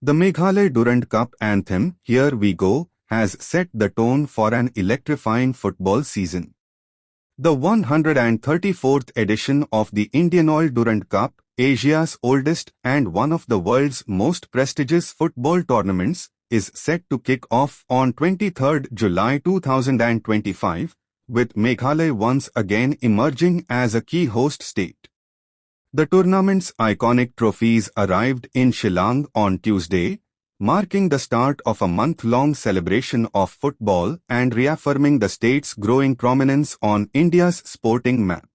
The Meghalaya Durand Cup anthem, Here We Go, has set the tone for an electrifying football season. The 134th edition of the Indian Oil Durand Cup, Asia's oldest and one of the world's most prestigious football tournaments, is set to kick off on 23 July 2025, with Meghalaya once again emerging as a key host state. The tournament's iconic trophies arrived in Shillong on Tuesday, marking the start of a month-long celebration of football and reaffirming the state's growing prominence on India's sporting map.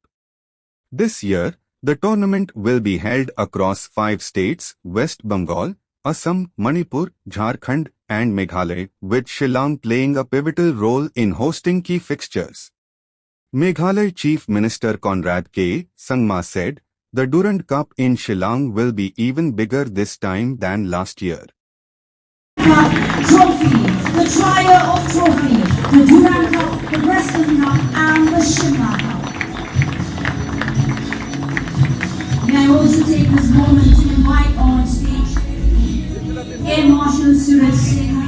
This year, the tournament will be held across 5 states: West Bengal, Assam, Manipur, Jharkhand, and Meghalaya, with Shillong playing a pivotal role in hosting key fixtures. Meghalaya Chief Minister Conrad K. Sangma said, "The Durand Cup in Shillong will be even bigger this time than last year." Trophy, the trier of trophies, the Durand Cup, the Western Cup, and the Shimla Cup. May I also take this moment to invite on stage Air Marshal Suraj Singh,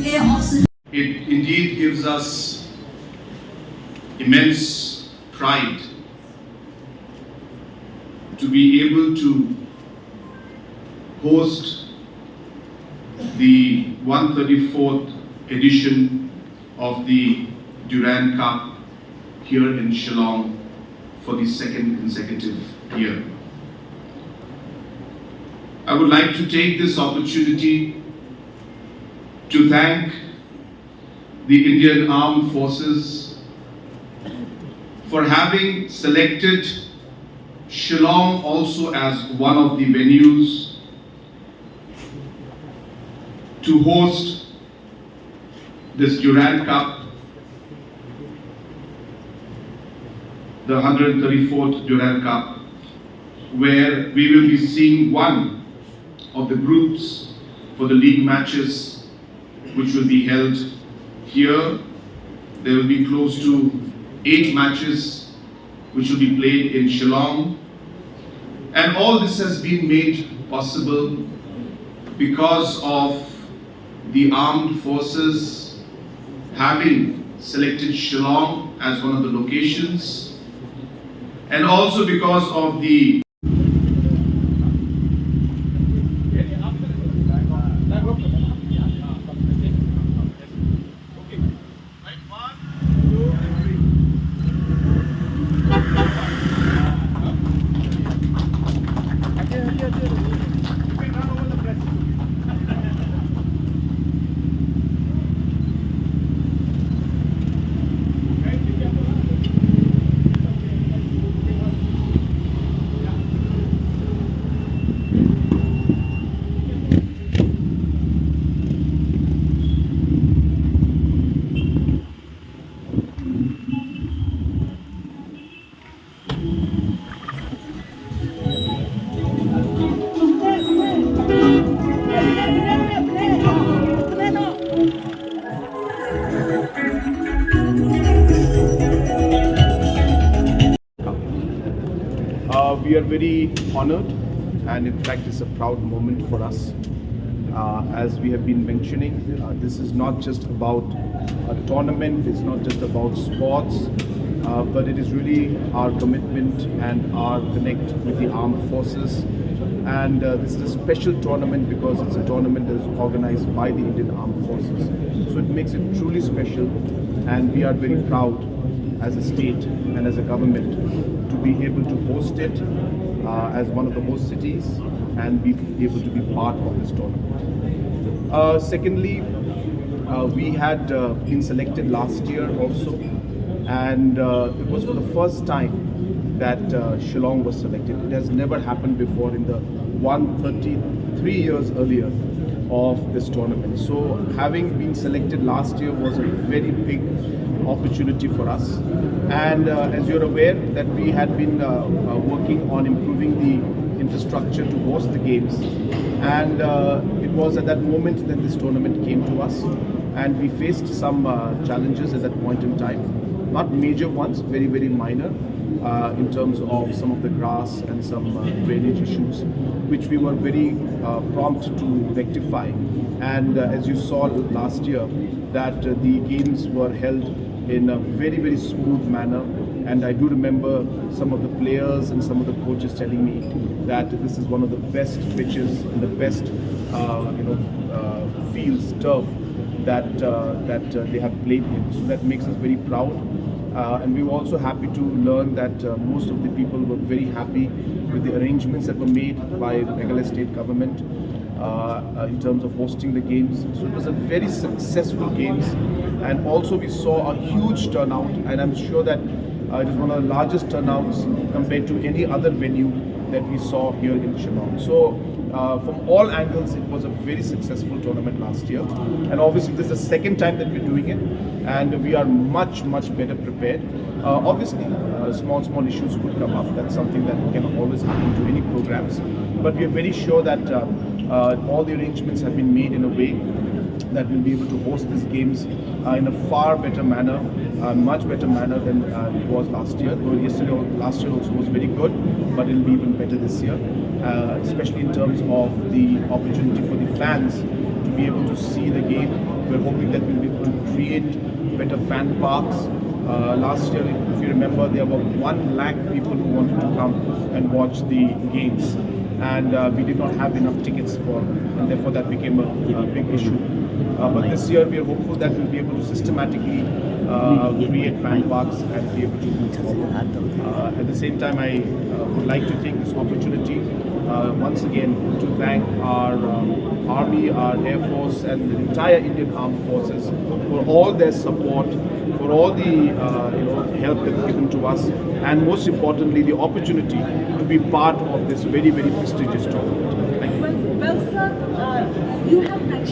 Air Officer. It indeed gives us immense pride to be able to host the 134th edition of the Durand Cup here in Shillong for the second consecutive year. I would like to take this opportunity to thank the Indian Armed Forces for having selected Shillong also as one of the venues to host this Durand Cup, the 134th Durand Cup, where we will be seeing one of the groups for the league matches which will be held here. There will be close to 8 matches which will be played in Shillong, and all this has been made possible because of the armed forces having selected Shillong as one of the locations, and also because of the we are very honored, and in fact it's a proud moment for us. As we have been mentioning, this is not just about a tournament, it's not just about sports, but it is really our commitment and our connect with the armed forces. And this is a special tournament because it's a tournament that is organized by the Indian Armed Forces. So it makes it truly special, and we are very proud as a state and as a government to be able to host it as one of the host cities and be able to be part of this tournament. Secondly, we had been selected last year also, and it was for the first time that Shillong was selected. It has never happened before in the 133 years earlier of this tournament. So having been selected last year was a very big opportunity for us, and as you're aware that we had been working on improving the infrastructure to host the games, and it was at that moment that this tournament came to us, and we faced some challenges at that point in time. Not major ones, very, very minor, in terms of some of the grass and some drainage issues, which we were very prompt to rectify. And as you saw last year, that the games were held in a very, very smooth manner. And I do remember some of the players and some of the coaches telling me that this is one of the best pitches and the best, fields, turf that they have played in. So that makes us very proud. And we were also happy to learn that most of the people were very happy with the arrangements that were made by the Meghalaya state government in terms of hosting the games. So it was a very successful games, and also we saw a huge turnout, and I'm sure that it is one of the largest turnouts compared to any other venue that we saw here in Shillong. So from all angles, it was a very successful tournament last year, and obviously this is the second time that we're doing it, and we are much better prepared. Obviously, small issues could come up. That's something that can always happen to any programs, but we are very sure that all the arrangements have been made in a way that we'll be able to host these games in a far better manner, much better manner than it was last year. Last year also was very good, but it'll be even better this year, especially in terms of the opportunity for the fans to be able to see the game. We're hoping that we'll be able to create better fan parks. Last year, if you remember, there were 1 lakh people who wanted to come and watch the games, and we did not have enough tickets for, and therefore that became a big issue. But this year we are hopeful that we'll be able to systematically create fan parks and be able to move forward. At the same time, I would like to take this opportunity once again to thank our Army, our Air Force, and the entire Indian Armed Forces for all their support, for all the help they've given to us, and most importantly, the opportunity to be part of this very prestigious tournament. Thank you. Well, sir, you have mentioned